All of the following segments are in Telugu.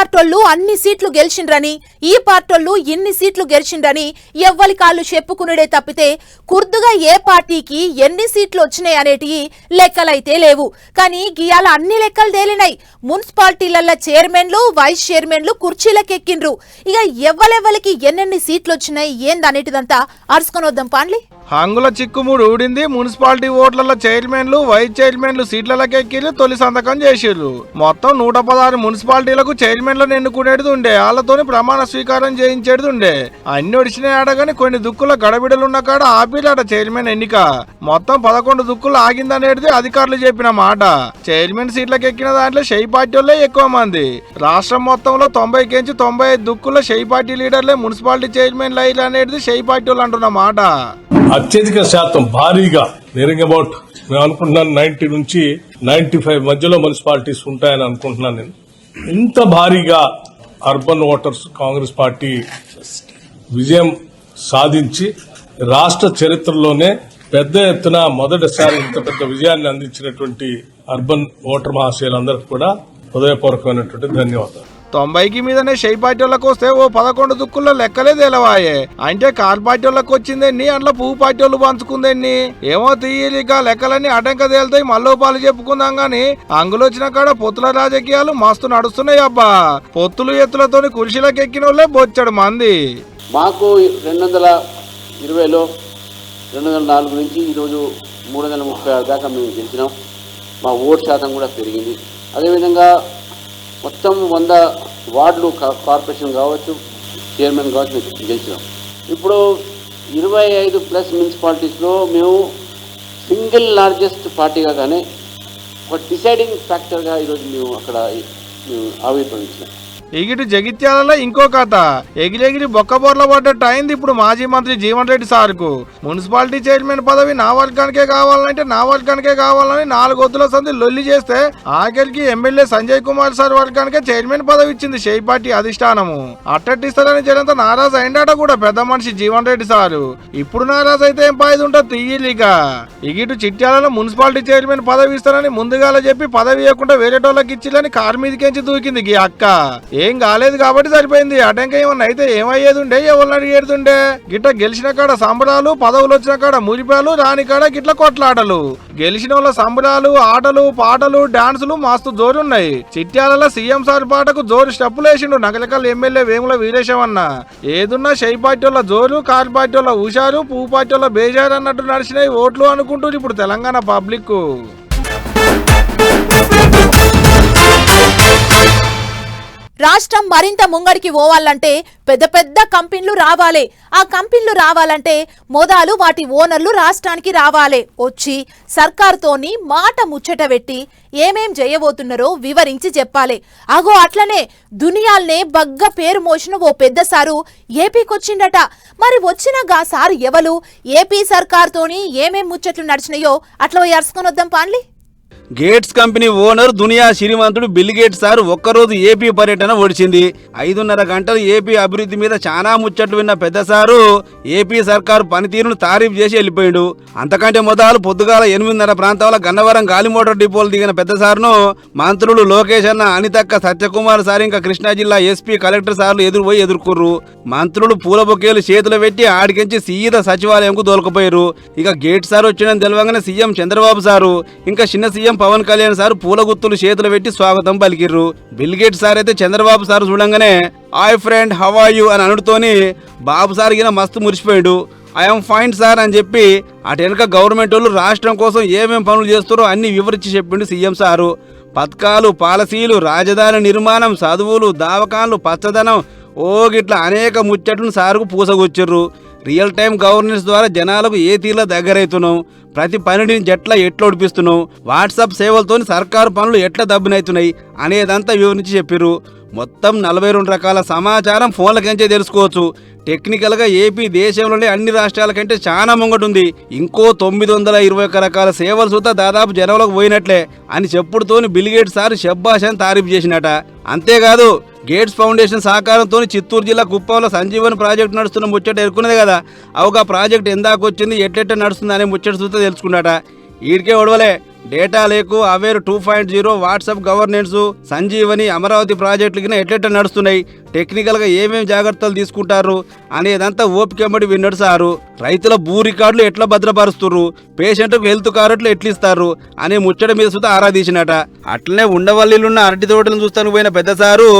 పార్టోళ్ళు అన్ని సీట్లు గెలిచిండ్రని ఈ పార్టోళ్ళు ఇన్ని సీట్లు గెలిచిండ్రని ఎవ్వలి కాళ్ళు చెప్పుకునుడే తప్పితే కుర్దుగా ఏ పార్టీకి ఎన్ని సీట్లు వచ్చినాయి అనేటివి లెక్కలైతే లేవు. కానీ గియాల అన్ని లెక్కలు తేలినాయి. మున్సిపాలిటీల చైర్మన్లు వైస్ చైర్మన్లు కుర్చీలకెక్కిండ్రు. ఇక ఎవ్వలెవ్వలికి ఎన్నెన్ని సీట్లు వచ్చినాయి ఏందనేటిదంతా అరుసుకొని వద్దాం పాండ్లి. హంగుల చిక్కుముడు ఊడింది. మున్సిపాలిటీ ఓట్ల చైర్మన్లు వైస్ చైర్మన్లు సీట్లకెక్కి తొలి సంతకం చేసిర్రు. మొత్తం 116 మున్సిపాలిటీలకు చైర్మన్లను ఎన్నుకునేది ఉండే, వాళ్ళతోని ప్రమాణ స్వీకారం చేయించేది ఉండే. అన్ని ఒడిచినాయి ఆడగాని కొన్ని దుక్కుల గడబిడలున్న కాడ ఆపిలాట చైర్మన్ ఎన్నిక. మొత్తం 11 దుక్కులు ఆగిందనేది అధికారులు చెప్పిన మాట. చైర్మన్ సీట్లకు ఎక్కిన దాంట్లో షెయి పార్టీ వాళ్ళే ఎక్కువ మంది. రాష్ట్రం మొత్తంలో 90 95 దుక్కుల షెయి పార్టీ లీడర్లే మున్సిపాలిటీ చైర్మన్లు అయ్యారు అనేది షెయి పార్టీ వాళ్ళు అంటున్న మాట. అత్యధిక శాతం భారీగా నియరింగ్ అబౌట్ నేను అనుకుంటున్నాను 90 నుంచి 95 మధ్యలో మున్సిపాలిటీస్ ఉంటాయని అనుకుంటున్నాను నేను. ఇంత భారీగా అర్బన్ ఓటర్స్ కాంగ్రెస్ పార్టీ విజయం సాధించి రాష్ట్ర చరిత్రలోనే పెద్ద ఎత్తున మొదటిసారి ఇంత పెద్ద విజయాన్ని అందించినటువంటి అర్బన్ ఓటర్ మహాశయులందరికీ కూడా హృదయపూర్వకమైనటువంటి ధన్యవాదాలు. 90కి మీదనే షెయి పార్టీ వాళ్ళకి వస్తే ఓ 11 దుక్కుల్లో లెక్కలే తెలవాయే. అంటే కార్ పార్టీ వాళ్ళకి వచ్చిందేన్ని, అందులో పువ్వు పార్టీ వాళ్ళు పంచుకుందేన్ని. ఏమో తీయలిక లెక్కలన్నీ అటంక తేలుతాయి. మల్లోపాలు చెప్పుకుందాం గాని అంగులొచ్చిన కాడ పొత్తుల రాజకీయాలు మస్తు నడుస్తున్నాయి అబ్బా. పొత్తులు ఎత్తులతోని కుర్చీలకు ఎక్కిన వాళ్ళే బొచ్చడు మంది. మాకు 2020లో 204 నుంచి ఈరోజు 336 దాకా మేము గెలిచినాం. మా ఓటు శాతం కూడా పెరిగింది. అదేవిధంగా మొత్తం 100 వార్డులు కార్పొరేషన్ కావచ్చు, చైర్మన్ కావచ్చు గెలిచినాం. ఇప్పుడు 25+ మున్సిపాలిటీస్లో మేము సింగిల్ లార్జెస్ట్ పార్టీగా కానీ ఒక డిసైడింగ్ ఫ్యాక్టర్గా ఈరోజు మేము అక్కడ ఆవిర్భవించినాం. ఇగిటి జగిత్యాలలో ఇంకో కథ. ఎగిరెగిరి బొక్కబోర్ల పడ్డట్టు అయింది ఇప్పుడు మాజీ మంత్రి జీవన్ రెడ్డి సార్కు. మున్సిపాలిటీ చైర్మన్ పదవి నా వర్గానికే కావాలంటే నా వర్గానికే కావాలని 4 వద్దుల సంది లొల్లి చేస్తే ఆఖరికి ఎమ్మెల్యే సంజయ్ కుమార్ సార్ వర్గానికే చైర్మన్ పదవి ఇచ్చింది షెయి పార్టీ అధిష్టానము. అట్టట్టిస్తారని జనంతా నారాజు అయిందట కూడా పెద్ద మనిషి జీవన్ రెడ్డి సారు. ఇప్పుడు నారాజు అయితే ఏం పాయిది ఉంటుంది తీయలిగా. ఇగిటు చిట్యాలలో మున్సిపాలిటీ చైర్మన్ పదవి ఇస్తారని ముందుగాల చెప్పి పదవి ఇవ్వకుండా వేరేటోళ్ళకి ఇచ్చిలని కారు మీదకించి దూకింది ఈ అక్క. ఏం కాలేదు కాబట్టి సరిపోయింది. అటంక ఏమన్నా అయితే ఏమయ్యేది ఉండే, ఎవరిని అడిగేడుతుండే. గిట్ట గెలిచిన కాడ సంబరాలు, పదవులు వచ్చిన కాడ మురిపాలు, రాని కాడ గిట్ల కొట్లాటలు. గెలిచిన వాళ్ళ సంబరాలు, ఆటలు, పాటలు, డాన్సులు మస్తు జోరున్నాయి. చిట్యాలలో సీఎం సార్ పాటకు జోరు స్టెప్పులు వేసిండు నగలకల్ ఎమ్మెల్యే వేముల వీరేశమన్న. ఏదున్నా షెయి పార్టీ వాళ్ళ జోరు, కారు పార్టీ వాళ్ళ హుషారు, పువ్వు పార్టీ వాళ్ళ బేజారు అన్నట్టు నడిచినాయి ఓట్లు అనుకుంటూ ఇప్పుడు తెలంగాణ పబ్లిక్. రాష్ట్రం మరింత ముంగడికి పోవాలంటే పెద్ద పెద్ద కంపెనీలు రావాలి. ఆ కంపెనీలు రావాలంటే మొదలు వాటి ఓనర్లు రాష్ట్రానికి రావాలి. వచ్చి సర్కారుతోని మాట ముచ్చట పెట్టి ఏమేం చేయబోతున్నారో వివరించి చెప్పాలి. అగో అట్లనే దునియాల్నే బగ్గ పేరు మోసిన ఓ పెద్ద సారు ఏపీకొచ్చిండట. మరి వచ్చినగా సారు ఎవరు, ఏపీ సర్కారుతోని ఏమేం ముచ్చట్లు నడిచినాయో అట్లా అరుసుకొని వద్దాం పాండ్లి. గేట్స్ కంపెనీ ఓనర్ దునియా శ్రీమంతుడు బిల్ గేట్స్ సార్ ఒక్కరోజు ఏపీ పర్యటన ఒడిచింది. 5.5 గంటలు ఏపీ అభివృద్ధి మీద చాలా ముచ్చట్లు విన్న పెద్ద సారు ఏపీ సర్కారు పనితీరును తారీఫ్ చేసి వెళ్ళిపోయాడు. అంతకంటే మొదలు పొద్దుగాల 8:30 ప్రాంతంలో గన్నవరం గాలి మోటార్ డిపోలు దిగిన పెద్ద సార్ను మంత్రులు లోకేష్ అన్న, అనితక్క, సత్యకుమార్ సార్ ఇంకా కృష్ణా జిల్లా ఎస్పీ, కలెక్టర్ సార్లు ఎదురుపోయి ఎదుర్కొర్రు. మంత్రులు పూల బొకేలు చేతులు పెట్టి ఆడికించి సీదా సచివాలయంకు దోలుకుపోయారు. ఇక గేట్ సార్ వచ్చిన తెలవగానే సీఎం చంద్రబాబు సారు ఇంకా చిన్న సీఎం పవన్ కళ్యాణ్ సార్ పూల గుత్తులు చేతులు పెట్టి స్వాగతం పలికిర్రు. బిల్ గేట్స్ సార్ అయితే చంద్రబాబు సార్ చూడంగానే hi friend how are you అని అనుడుతోని బాబు సార్ గిన మస్తు మురిసిపోయాడు. ఐఎమ్ ఫైన్ సార్ అని చెప్పి అటు వెనక గవర్నమెంట్ వాళ్ళు రాష్ట్రం కోసం ఏమేం పనులు చేస్తారో అన్ని వివరించి చెప్పిండు సీఎం సారు. పథకాలు, పాలసీలు, రాజధాని నిర్మాణం, చదువులు, దావకాన్లు, పచ్చదనం గిట్లా అనేక ముచ్చట్లను సారుకు పూసగొచ్చిర్రు. రియల్ టైం గవర్నెన్స్ ద్వారా జనాలకు ఏ తీరులో దగ్గరైతున్నాం, ప్రతి పనిని ఎట్లా ఒడిపిస్తున్నాం, వాట్సాప్ సేవలతో సర్కారు పనులు ఎట్లా దబ్బునవుతున్నాయి అనేదంతా వివరించి చెప్పిర్రు. మొత్తం 42 రకాల సమాచారం ఫోన్లకించే తెలుసుకోవచ్చు. టెక్నికల్గా ఏపీ దేశంలోనే అన్ని రాష్ట్రాల కంటే చాలా ముంగటుంది. ఇంకో 921 రకాల సేవలు సుతా దాదాపు జనంలోకి పోయినట్లే అని చెప్పుడుతోని బిల్ గేట్స్ సార్ షబ్బాష్ అని తారీఫ్ చేసినట. అంతేకాదు గేట్స్ ఫౌండేషన్ సహకారంతో చిత్తూరు జిల్లా కుప్పంలో సంజీవని ప్రాజెక్టు నడుస్తున్న ముచ్చట ఎరుకున్నది కదా. అవుగా ప్రాజెక్ట్ ఎందాకొచ్చింది, ఎట్లెట్ట నడుస్తుంది అనే ముచ్చట చూస్తే తెలుసుకున్నట. ఈడికే ఒడవలే డేటా లేకు, aware 2.0, WhatsApp governance, Sanjeevani, Amaravati ప్రాజెక్టులు ఎట్లెట్లా నడుస్తున్నాయి, టెక్నికల్ గా ఏమేమి జాగ్రత్తలు తీసుకుంటారు అనేదంతా ఓపికమ్మడి విన్నాడు సారు. రైతుల భూ రికార్డులు ఎట్లా భద్రపరుస్తున్నారు, పేషెంట్కు హెల్త్ కార్డులు ఎట్లా ఇస్తారు అనే ముచ్చట మీద సుతా ఆరాధించినట. అట్లనే ఉండవల్లిలున్న అరటి తోటలను చూస్తాను పోయిన పెద్ద సారు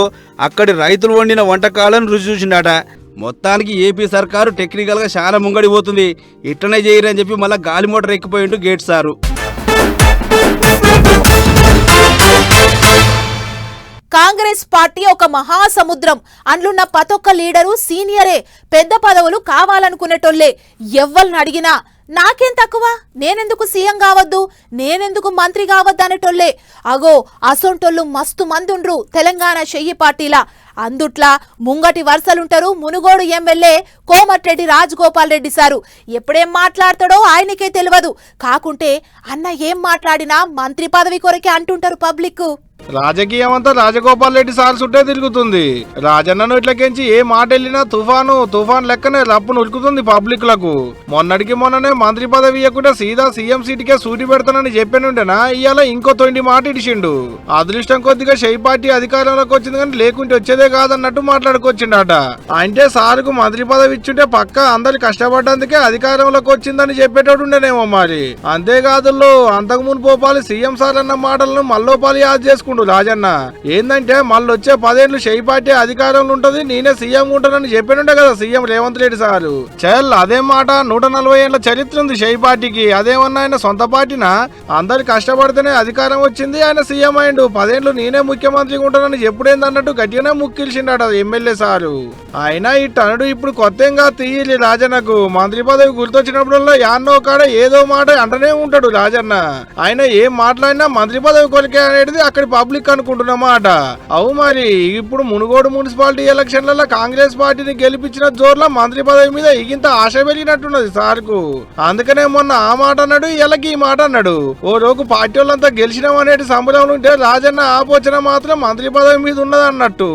అక్కడి రైతులు వండిన వంటకాలను రుచి చూసిండట. మొత్తానికి ఏపీ సర్కారు టెక్నికల్ గా చాలా ముంగడి పోతుంది. ఇట్లనే చేయరని చెప్పి మళ్ళీ గాలి మోటార్ ఎక్కిపోయిండు గేట్ సారు. కాంగ్రెస్ పార్టీ ఒక మహాసముద్రం. అందులున్న ప్రతొక్క లీడరు సీనియరే. పెద్ద పదవులు కావాలనుకునేటోళ్లే. ఎవ్వరిని అడిగినా నాకేం తక్కువ, నేనెందుకు సీఎం కావద్దు, నేనెందుకు మంత్రి కావద్దు అనేటోళ్లే. అగో అసొంటోళ్ళు మస్తు మందుండ్రు తెలంగాణ చెయ్యి పార్టీలా. అందుట్లా ముంగటి వరుసలుంటారు మునుగోడు ఎమ్మెల్యే కోమటిరెడ్డి రాజగోపాల్ రెడ్డి సారు. ఎప్పుడేం మాట్లాడతాడో ఆయనకే తెలియదు. కాకుంటే అన్న ఏం మాట్లాడినా మంత్రి పదవి కొరకే అంటుంటారు పబ్లిక్. రాజకీయం అంతా రాజగోపాల్ రెడ్డి సార్ చుట్టే తిరుగుతుంది. రాజన్నను ఇట్లకెంచి ఏ మాట వెళ్ళినా తుఫాన్ లెక్కనే రప్పును ఉరుకుతుంది పబ్లిక్ లకు. మొన్నటికి మొన్ననే మంత్రి పదవి ఇవ్వకుండా సీదా సీఎం సీటుకే సూటి పెడతానని చెప్పానుండేనా, ఇవాళ ఇంకో 20 మాట ఇడిచిండు. అదృష్టం కొద్దిగా షై పార్టీ అధికారంలోకి వచ్చింది కానీ లేకుంటే వచ్చేదే కాదన్నట్టు మాట్లాడుకొచ్చిండట. అంటే సార్కు మంత్రి పదవి ఇచ్చుంటే పక్క అందరు కష్టపడ్డందుకే అధికారంలోకి వచ్చిందని చెప్పేటోడుండేనేమో మరి. అంతేకాదు అంతకు మునుపు పోపాలి సీఎం సార్ అన్న మాటలను మల్లోపాలి యాద్ చేసుకుంటూ రాజన్న ఏందంటే మళ్ళొచ్చే 10 ఏళ్ళు షై పార్టీ అధికారంలో ఉంటది, నేనే సీఎం ఉంటానని చెప్పినుండే కదా సీఎం రేవంత్ రెడ్డి సారు. చల్ అదే మాట. 140 ఏళ్ల చరిత్ర ఉంది షై పార్టీకి. అదేమన్నా ఆయన సొంత పార్టీనా? అందరు కష్టపడితేనే అధికారం వచ్చింది, ఆయన సీఎం అయిండు. 10 ఏళ్ళు నేనే ముఖ్యమంత్రిగా ఉంటానని ఎప్పుడేందన్నట్టు గట్టిగానే ముక్కిల్చిండట ఎమ్మెల్యే సారు. అయినా ఈ టనుడు ఇప్పుడు కొత్తగా తీయాలి రాజన్నకు. మంత్రి పదవి గుర్తొచ్చినప్పుడల్లా యాన్నో కాడ ఏదో మాట అంటనే ఉంటాడు రాజన్న. ఆయన ఏం మాట్లాడినా మంత్రి పదవి కొలికే అనేది అక్కడి పబ్లిక్ అనుకుంటున్నమాట. అవు మరి ఇప్పుడు మునుగోడు మున్సిపాలిటీ ఎలక్షన్లలో కాంగ్రెస్ పార్టీని గెలిపించిన జోర్లో మంత్రి పదవి మీద ఇగింత ఆశ పెరిగినట్టున్నది సార్కు. అందుకనే మొన్న ఆ మాట అన్నాడు, ఇళ్ళకి ఈ మాట అన్నాడు. ఓ రోజు పార్టీ వాళ్ళంతా గెలిచినాం అనేటి సంబరం ఉంటే రాజన్న ఆపోచన మాత్రం మంత్రి పదవి మీద ఉన్నది అన్నట్టు.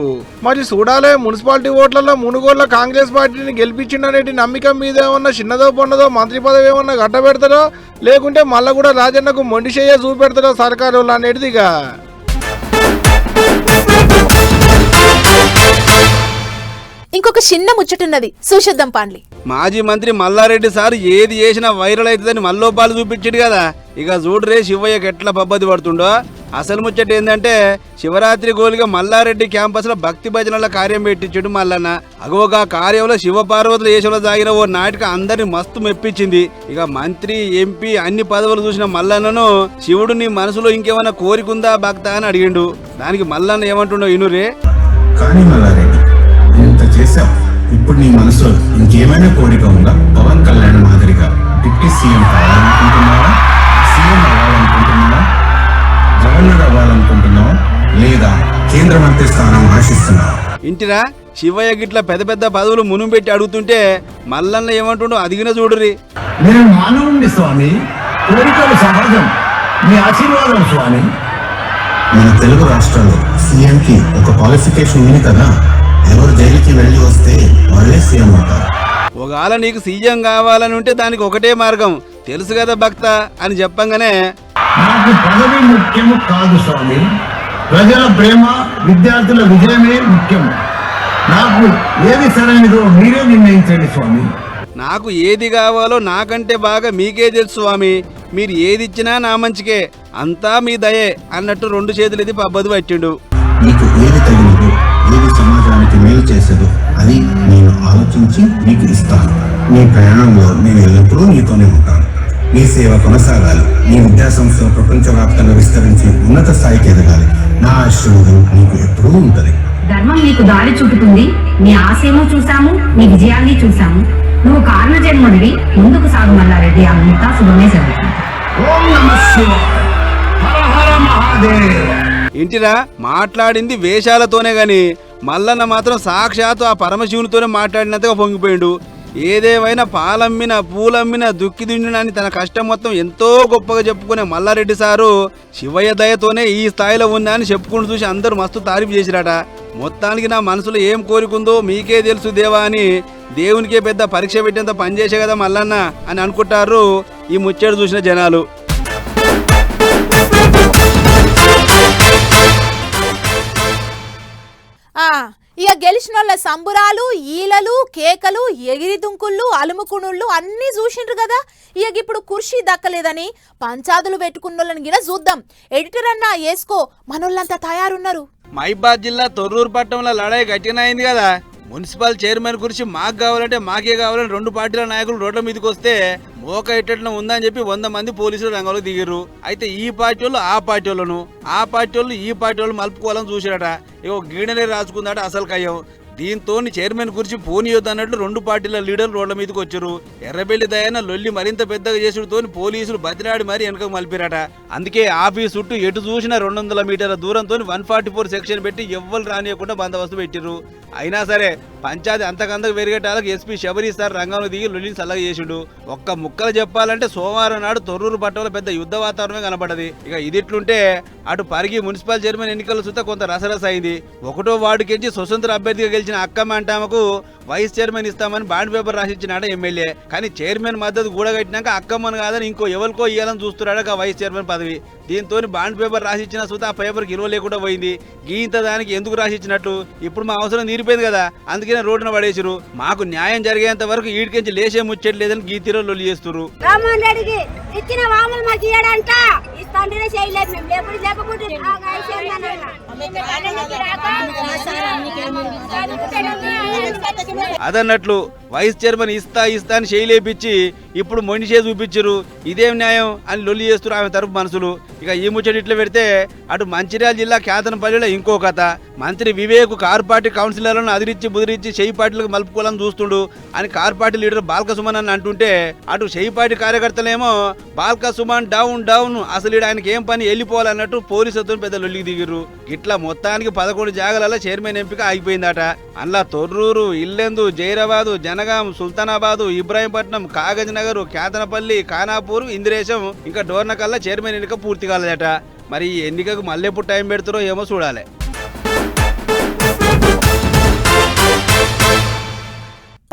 మరి చూడాలే మున్సిపాలిటీ ఓట్లలో మునుగోడులో కాంగ్రెస్ పార్టీని గెలిపించిండనేటి నమ్మకం మీద ఏమన్నా చిన్నదో పొన్నదో మంత్రి పదవి ఏమన్నా గట్టబెడతారో, లేకుంటే మళ్ళా కూడా రాజన్నకు మొండి చెయ్య చూపెడతారో సర్కారు వాళ్ళు అనేటిదిగా. ఇంకొక చిన్న ముచ్చటున్నది, చూసేద్దాం పాండ్లి. మాజీ మంత్రి మల్లారెడ్డి సార్ ఏది చేసినా వైరల్ అవుతుందని మల్లోపాలు చూపించాడు కదా. ఇక చూడరే శివయ్యకి ఎట్లా పబ్బది పడుతుండో. అసలు ముచ్చట ఏంటంటే శివరాత్రి గోలిగా మల్లారెడ్డి క్యాంపస్ లో భక్తి భజనల కార్యం పెట్టించాడు మల్లన్న. అగోగా కార్యంలో శివపార్వతుల దేశంలో సాగిన ఓ నాటిక అందరిని మస్తు మెప్పించింది. ఇక మంత్రి, ఎంపీ అన్ని పదవులు చూసిన మల్లన్నను శివుడు నీ మనసులో ఇంకేమైనా కోరికుందా భక్త అని అడిగిండు. దానికి మల్లన్న ఏమంటుండో ఇనురే. కానీ మల్లారెడ్డి ఇంత చేశావు, ఇప్పుడు నీ మనసులో ఇంకేమైనా కోరిక ఉందా? పవన్ కళ్యాణ్ మాదిరిగా డిప్యూటీ సీఎం కావాలనుకుంటున్నావా? సీఎం అవ్వాలనుకుంటున్నావా? గవర్నర్ అవ్వాలనుకుంటున్నావా? లేదా కేంద్ర మంత్రి స్థానం ఆశిస్తున్నావా? ఇంటిరా శివయ్య గిట్ల పెద్ద పెద్ద పదవులు మునుము పెట్టి అడుగుతుంటే మల్లన్న ఏమంటుండో అదిగిన చూడురి. నేను మానవుణ్ణి స్వామి, కోరికలు సహజం, మీ ఆశీర్వాదం స్వామి. మన తెలుగు రాష్ట్రాల్లో సీఎంకి ఒక క్వాలిఫికేషన్ ఉంది కదా, ఎవరు జైలుకి వెళ్ళి వస్తే వాళ్ళే సీఎం అవుతారు. ఒకవేళ నీకు సీఎం కావాలని ఉంటే దానికి ఒకటే మార్గం తెలుసు కదా భక్త అని చెప్పంగానే నాకు పదవి ముఖ్యము కాదు స్వామి, ప్రజల ప్రేమ, విద్యార్థుల విజయమే ముఖ్యం. నాకు ఏది సరైనదో మీరే నిర్ణయించండి స్వామి. నాకు ఏది కావాలో నాకంటే బాగా మీకే తెలుసు స్వామి. మీరు ఏది ఇచ్చినా నా మంచికే, అంతా మీ దయే అన్నట్టు 2 చేతులు ఎత్తి పబ్బది పట్టిండు. నీకు ఏది తగినదో, ఏది సమాజానికి మేలు చేసేదో అది నేను ఆలోచించి నీకు ఇస్తాను. నీ ప్రయాణంలో నేను ఎల్లప్పుడూ నీతోనే ఉంటాను. నీ సేవ కొనసాగాలి. నీ విద్యాసంస్థ ప్రపంచవ్యాప్తంగా విస్తరించి ఉన్నత స్థాయికి ఎదగాలి. నా ఆశీర్వాదం నీకు ఎప్పుడూ ఉంటది. ధర్మం నీకు దారి చూపుతుంది. నీ ఆశయము చూసాము, నీ విజయాన్ని చూసాము. నువ్వు కారణ జన్ముడివి, ముందుకు సాగు మల్లారెడ్డి. అంతా శుభమే జరుగుతుంది. ఓం నమః శివాయ, హర హర మహాదేవ్. ఇంటిరా మాట్లాడింది వేషాలతోనే గాని మల్లన్న మాత్రం సాక్షాత్తు ఆ పరమశివునితోనే మాట్లాడినంతగా పొంగిపోయిండు. ఏదేమైనా పాలమ్మిన, పూలమ్మిన, దుక్కి దుండినని తన కష్టం మొత్తం ఎంతో గొప్పగా చెప్పుకునే మల్లారెడ్డి సారు శివయ్య దయతోనే ఈ స్థాయిలో ఉన్నా అని చెప్పుకుంటూ చూసి అందరూ మస్తు తారీఫ్ చేసిరాట. మొత్తానికి నా మనసులో ఏం కోరికుందో మీకే తెలుసు దేవా అని దేవునికే పెద్ద పరీక్ష పెట్టేంత పనిచేసే కదా మల్లన్న అని అనుకుంటారు ఈ ముచ్చట చూసిన జనాలు. గెలిచినోళ్ళ సంబురాలు ఈలలు కేకలు ఎగిరి దుంకుళ్ళు అలుముకునుళ్ళు అన్నీ చూసిండ్రు కదా. ఇక ఇప్పుడు కుర్చీ దక్కలేదని పంచాదులు పెట్టుకున్నోళ్ళని గిన చూద్దాం. ఎడిటర్ అన్నా వేసుకో, మనోళ్ళంతా తయారున్నారు. మహిబాద్ జిల్లా తొర్రూరు పట్టణంలో లడాయి గట్టిగా అయింది కదా. మున్సిపల్ చైర్మన్ గురించి మాకు కావాలంటే మాకే కావాలని రెండు పార్టీల నాయకులు రోడ్ల మీదకి వస్తే మోక ఎట్టడం ఉందని చెప్పి 100 మంది పోలీసులు రంగంలో దిగారు. అయితే ఈ పార్టీ వాళ్ళు ఆ పార్టీ వాళ్ళను, ఆ పార్టీ వాళ్ళు ఈ పార్టీ వాళ్ళు మలుపుకోవాలని చూసాడట. ఇగో గీడనే రాసుకుందాట అసలు కయ్యం. దీంతో చైర్మన్ గురించి పోనీయొద్దు అన్నట్లు రెండు పార్టీల లీడర్లు రోడ్ల మీదకి వచ్చారు. ఎర్రబెల్లి దయాన లొల్లి మరింత పెద్దగా చేసుడుతో పోలీసులు బతిలాడి మరీ వెనకకు మలిపిరాట. అందుకే ఆఫీస్ చుట్టూ ఎటు చూసినా 200 మీటర్ల దూరంతో 144 సెక్షన్ పెట్టి ఎవ్వరు రానియకుండా బందోబస్తు పెట్టిర్రు. అయినా సరే పంచాయతీ అంతకంతకు పెరిగేటాలకు ఎస్పీ శబరి సార్ రంగంలో దిగి లొల్లిని చల్లగా చేసిండు. ఒక్క ముక్కలు చెప్పాలంటే సోమవారం నాడు తొర్రూరు పట్టణంలో పెద్ద యుద్ధ వాతావరణమే కనబడది. ఇక ఇదిట్లుంటే అటు పరిగి మున్సిపల్ చైర్మన్ ఎన్నికల సుత కొంత రసరస అయింది. 1వ వార్డుకించి స్వతంత్ర అభ్యర్థిగా గెలిచిన అక్కమ్మ అంటామకు వైస్ చైర్మన్ ఇస్తామని బాండ్ పేపర్ రాసిచ్చినాడ ఎమ్మెల్యే. కానీ చైర్మన్ మద్దతు కూడగట్టినాక అక్కమ్మను కాదని ఇంకో ఎవరికో ఇవ్వాలని చూస్తున్నాడు వైస్ చైర్మన్ పదవి. దీంతో బాండ్ పేపర్ రాసిచ్చిన సుత ఆ పేపర్కి ఇరవ లేకుండా పోయింది. గీంత దానికి ఎందుకు రాసిచ్చినట్టు? ఇప్పుడు మా అవసరం తీరిపోయింది కదా, అందుకే రోడ్డున పడేసారు. మాకు న్యాయం జరిగేంత వరకు ఈడికించి లేచే ముచ్చట్లేదని గీతిలో లొల్లి చేస్తున్నారు. రామ్మోహన్ రెడ్డికి ఇచ్చిన వాములు మాకు ఇయ్యడంట ఇస్తాంటేనే చేయలేదు. మేము లేపుడు లేకపోతే అదన్నట్లు వైస్ చైర్మన్ ఇస్తా అని చేయలేపిచ్చి ఇప్పుడు మొండిచే చూపించరు. ఇదేం న్యాయం అని లొల్లి చేస్తున్నారు ఆమె తరపు మనుషులు. ఇక ఈ ముచ్చట ఇట్లా పెడితే అటు మంచిర్యాల జిల్లా కేతనపల్లిలో ఇంకో కథ. మంత్రి వివేక్ కారు పార్టీ కౌన్సిలర్లను అదిరించి బుదిరించి చెయ్యి పార్టీలకు మలుపుకోవాలని చూస్తుండు అని car party leader Balka Suman అని అంటుంటే అటు చెయ్యి పార్టీ కార్యకర్తలేమో బాల్క సుమన్ డౌన్ డౌన్ అసలు ఆయనకి ఏం పని వెళ్ళిపోవాలన్నట్టు పోలీసులతో పెద్ద లొల్లికి దిగిర్రు. ఇట్లా మొత్తానికి 11 జాగాలలో చైర్మన్ ఎంపిక ఆగిపోయిందట. అందులో తొర్రూరు, ఇల్లెందు, జైరాబాదు, జనగాం, సుల్తానాబాదు, ఇబ్రాహీంపట్నం, కాగజ్ నగర్, కేతనపల్లి, ఖానాపూర్, ఇందిరేశం ఇంకా డోర్నకల్లా చైర్మన్ ఎన్నిక పూర్తి కాలేదట. మరి ఈ ఎన్నికకు మళ్ళీ ఎప్పుడు టైం పెడతారో ఏమో చూడాలి.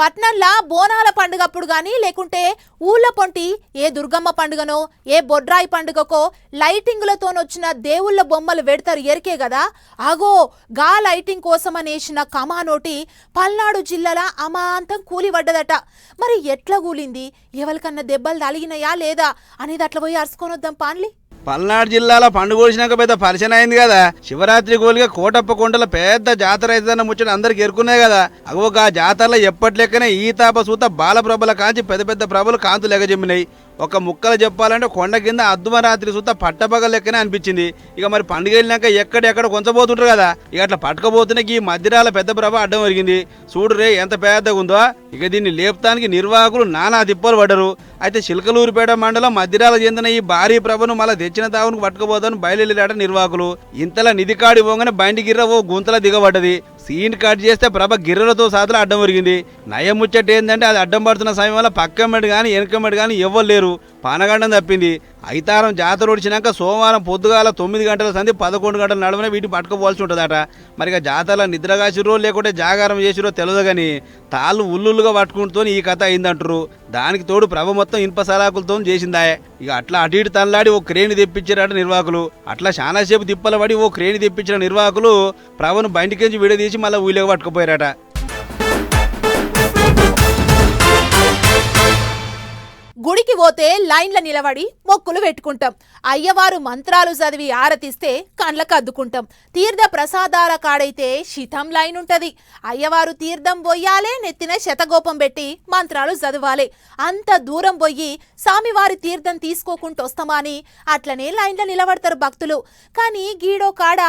పట్నంలా బోనాల పండుగప్పుడు గానీ లేకుంటే ఊళ్ళ పొంటి ఏ దుర్గమ్మ పండుగనో ఏ బొడ్రాయి పండుగకో లైటింగులతోనొచ్చిన దేవుళ్ళ బొమ్మలు పెడతారు ఎరికే కదా. అగో గా లైటింగ్ కోసమనేసిన కమానోటి పల్నాడు జిల్లాల అమాంతం కూలిపడ్డదట. మరి ఎట్లా కూలింది, ఎవరికన్నా దెబ్బలు తలిగినాయా లేదా అనేది అట్లా పోయి అరుచుకొనొద్దాం పాన్లి. పల్నాడు జిల్లాలో పండుగ వచ్చినాక పెద్ద పరిచయం అయింది కదా. శివరాత్రి గోలిగా కోటప్ప కొండల పెద్ద జాతర అవుతుందన్న ముచ్చట అందరికి ఎరుకున్నాయి కదా. అగోగా జాతరలో ఎప్పటి లెక్కనే ఈ తాప సూత బాలప్రభల కాంచి పెద్ద పెద్ద ప్రభలు కాంతులు ఎగజమ్మినాయి. ఒక ముక్కలు చెప్పాలంటే కొండ కింద అద్దుమరాత్రి సుత పట్టపగ లెక్కనే అనిపించింది. ఇక మరి పండుగ వెళ్ళినాక ఎక్కడెక్కడ కొంచబోతుంటారు కదా, ఇక అట్లా పట్టుకపోతున్న ఈ మధ్యరాల పెద్ద ప్రభ అడ్డం ఒరిగింది. చూడు రే ఎంత పెద్దగా ఉందో. ఇక దీన్ని లేపుతానికి నిర్వాహకులు నానా తిప్పలు పడ్డరు. అయితే చిలకలూరిపేట మండలం మధ్యరాల చెందిన ఈ భారీ ప్రభను మళ్ళీ తెచ్చిన తావును పట్టుకుపోతాను బయలుదేరాట నిర్వాహకులు. ఇంతలా నిధికాడి పోగానే బండి గిర్ర ఓ గుంతలా దిగబడ్డది. సీన్ కట్ చేస్తే ప్రభ గిర్రలతో సాధలు అడ్డం ఒరిగింది. నయం ముచ్చట ఏంటంటే అది అడ్డం పడుతున్న సమయంలో పక్కమ్మడి కానీ వెనకమ్మడి కానీ ఎవ్వరు లేరు. పానగండం తప్పింది. ఐతారం జాతర ఒడిచినాక సోమవారం పొద్దుగాల 9 గంటల సంధి 11 గంటల నడుమనే వీటిని పట్టుకోవాల్సి ఉంటుందట. మరి జాతరలో నిద్రగాసిరో లేకుంటే జాగారం చేసిరో తెలియదు కానీ తాళ్ళు ఉల్లులుగా పట్టుకుంటూ ఈ కథ అయిందంటారు. దానికి తోడు ప్రభ మొత్తం ఇనుప సలాకులతో చేసిందాయే. ఇక అట్లా అటు ఇటు తనలాడి ఓ క్రేణి తెప్పించారట నిర్వాహకులు. అట్లా చాలాసేపు తిప్పలబడి ఓ క్రేణి తెప్పించిన నిర్వాహకులు ప్రభను బండికించి విడదీసి మళ్ళీ ఊళ్ళగా పట్టుకుపోయారట. గుడికి పోతే లైన్ల నిలబడి మొక్కులు పెట్టుకుంటాం. అయ్యవారు మంత్రాలు చదివి ఆరతిస్తే కండ్లకు అద్దుకుంటాం. తీర్థ ప్రసాదాల కాడైతే శితం లైన్ ఉంటది. అయ్యవారు తీర్థం పోయాలే, నెత్తిన శతగోపం పెట్టి మంత్రాలు చదవాలి. అంత దూరం పోయి స్వామివారి తీర్థం తీసుకోకుండా వస్తామని అట్లనే లైన్ల నిలబడతారు భక్తులు. కానీ గీడో కాడ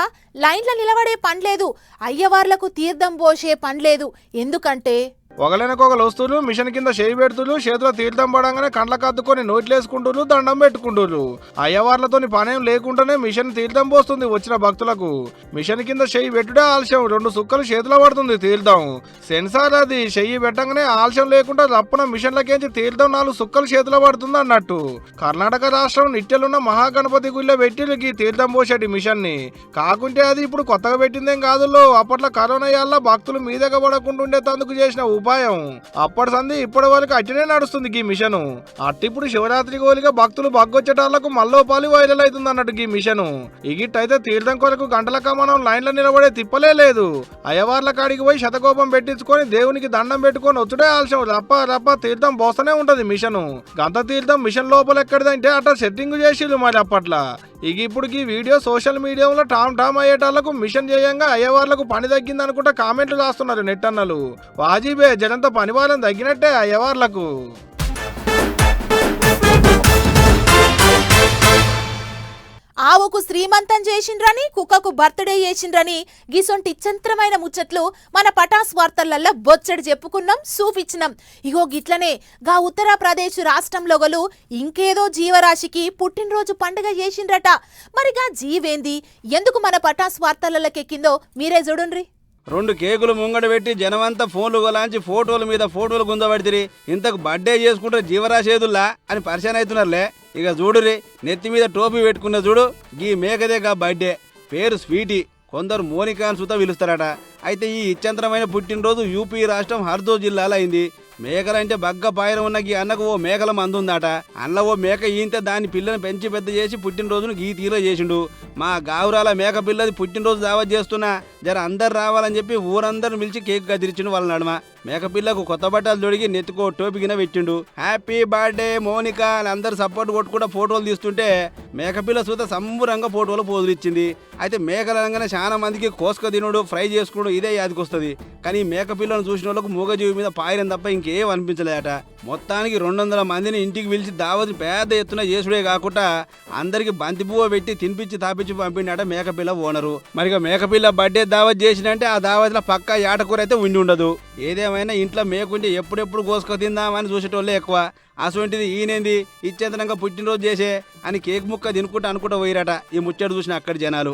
లైన్ల నిలబడే పనిలేదు, అయ్యవార్లకు తీర్థం పోసే పనిలేదు. ఎందుకంటే ఒకలెనకొకలు వస్తువులు మిషన్ కింద చేయి పెడుతులు, చేతిలో తీర్థం పడంగానే కండ్లకు అద్దుకొని నోట్లేసుకుంటున్నారు, దండం పెట్టుకుంటున్నారు. అయ్యవార్లతోని పనేం లేకుండానే మిషన్ తీర్థం పోస్తుంది వచ్చిన భక్తులకు. మిషన్ కింద చెయ్యి పెట్టుడే ఆలస్యం, 2 సుక్కలు చేతిలో పడుతుంది తీర్థం. సెన్సార్ అది, చెయ్యి పెట్టంగానే ఆలస్యం లేకుండా రప్పున మిషన్లకేంచి తీర్థం 4 సుక్కలు చేతిలో పడుతుంది అన్నట్టు. కర్ణాటక రాష్ట్రం నిట్టెలున్న మహాగణపతి గుళ్ళో పెట్టి తీర్థం పోసేటి మిషన్ ని. కాకుంటే అది ఇప్పుడు కొత్తగా పెట్టిందేం కాదు. అప్పట్లో కరోనా వల్ల భక్తులు మీదగా పడకుండా ఉండేందుకు చేసిన ఉపాయం. అప్పటి సంది ఇప్పటి వరకు అట్టినే నడుస్తుంది ఈ మిషన్. అట్టిప్పుడు శివరాత్రి గోలిగా భక్తులు బగ్గొచ్చేటాళ్లకు మల్లోపాలి వైరల్ అవుతుంది అన్నట్టు ఈ మిషన్. ఇగిట్టయితే తీర్థం కొరకు గంటల కమనం లైన్లో నిలబడే తిప్పలే లేదు. అయ్యవార్ల కాడికి పోయి శతకోపం పెట్టించుకొని దేవునికి దండం పెట్టుకొని వచ్చుడే ఆలస్యం. రప్ప రప్ప తీర్థం పోస్తూనే ఉంటది మిషన్. గంత తీర్థం మిషన్ లోపల ఎక్కడిదంటే అట్లా సెట్టింగ్ చేసిళ్ళు మరి అప్పట్లా. ఇప్పుడు ఈ వీడియో సోషల్ మీడియాలో టామ్ అయ్యేటాళ్లకు మిషన్ చేయంగా అయ్యవార్లకు పని తగ్గింది అనుకుంటా కామెంట్లు రాస్తున్నారు నెట్ అన్నలు. వాజీబే జనంత పనివారం తగ్గినట్టే అయ్యవార్లకు. ఆవుకు శ్రీమంతం చేసిండ్రని కుక్కకు బర్త్డే చేసిండ్రని గిసొంటి ఇచ్చంత్రమైన ముచ్చట్లు మన పటాస్ వార్తలల్లో బొచ్చడి చెప్పుకున్నాం, చూపించినాం. ఇగో గిట్లనే గా ఉత్తరప్రదేశ్ రాష్ట్రంలో గలు ఇంకేదో జీవరాశికి పుట్టినరోజు పండుగ చేసిండ్రట. మరిగా జీవేంది, ఎందుకు మన పటాస్ వార్తలకెక్కిందో మీరే చూడుండ్రి. 2 కేకులు ముంగడ పెట్టి జనమంతా ఫోన్లు గొలాంచి ఫోటోల మీద ఫోటోలు గుంజబడితిరి. ఇంతకు బర్త్డే చేసుకుంటే జీవరాశేదుల్లా అని పరిచయం అవుతున్నారులే. ఇక చూడురి, నెత్తి మీద టోపీ పెట్టుకున్న చూడు, గీ మేకదేగా బర్త్డే. పేరు స్వీటీ, కొందరు మోనికా అని సుత పిలుస్తారట. అయితే ఈ ఇచ్చంతరమైన పుట్టినరోజు యూపీ రాష్ట్రం హర్దో జిల్లాలో అయింది. మేకలంటే బగ్గ పాయరం ఉన్న గీ అన్నకు ఓ మేకల మందుందట. అన్న ఓ మేక ఈంత దాని పిల్లని పెంచి పెద్ద చేసి పుట్టినరోజును గీ తీలో చేసిండు. మా గావురాల మేక పిల్లది పుట్టినరోజు దావత్ చేస్తున్నా, జర అందరు రావాలని చెప్పి ఊరందరూ పిలిచి కేక్ కదిరించిండు వాళ్ళ నడుమ. మేకపిల్లకు కొత్త బట్టలు తొడిగి నెత్తుకో టోపికిన పెట్టిండు. హ్యాపీ బర్త్డే మోనికా అని అందరు సపోర్ట్ కొట్టుకుంటా ఫోటోలు తీస్తుంటే మేకపిల్ల సూత సంబురంగా ఫోటోలు పోజులు ఇచ్చింది. అయితే మేకలు అనగానే చాలా మందికి కోసుక తినుడు, ఫ్రై చేసుకున్నాడు ఇదే యాదికొస్తుంది. కానీ మేకపిల్లను చూసిన వాళ్ళకు మూగజీవి మీద పాయరం తప్ప ఇంకేం అనిపించలేదట. మొత్తానికి 200 మందిని ఇంటికి పిలిచి దావతి పెద్ద ఎత్తున చేసుడే కాకుండా అందరికి బంతి పువ్వు పెట్టి తినిపించి తాపించి పంపిండట మేకపిల్ల ఓనరు. మరిగా మేకపిల్ల బర్త్డే దావత్ చేసినంటే ఆ దావతిలో పక్కా ఏటకూర అయితే ఉండి ఉండదు. ఏదేమైనా ఇంట్లో మేకుంటే ఎప్పుడెప్పుడు కోసుకు తిందామని చూసేటోళ్ళే ఎక్కువ. అసొంటిది ఈయనేంది ఇచ్చేతనంగా పుట్టినరోజు చేసే అని కేక్ ముక్క తినుకుంటా అనుకుంటూ పోయిరట. ఈ ముచ్చట చూసిన అక్కడి జనాలు.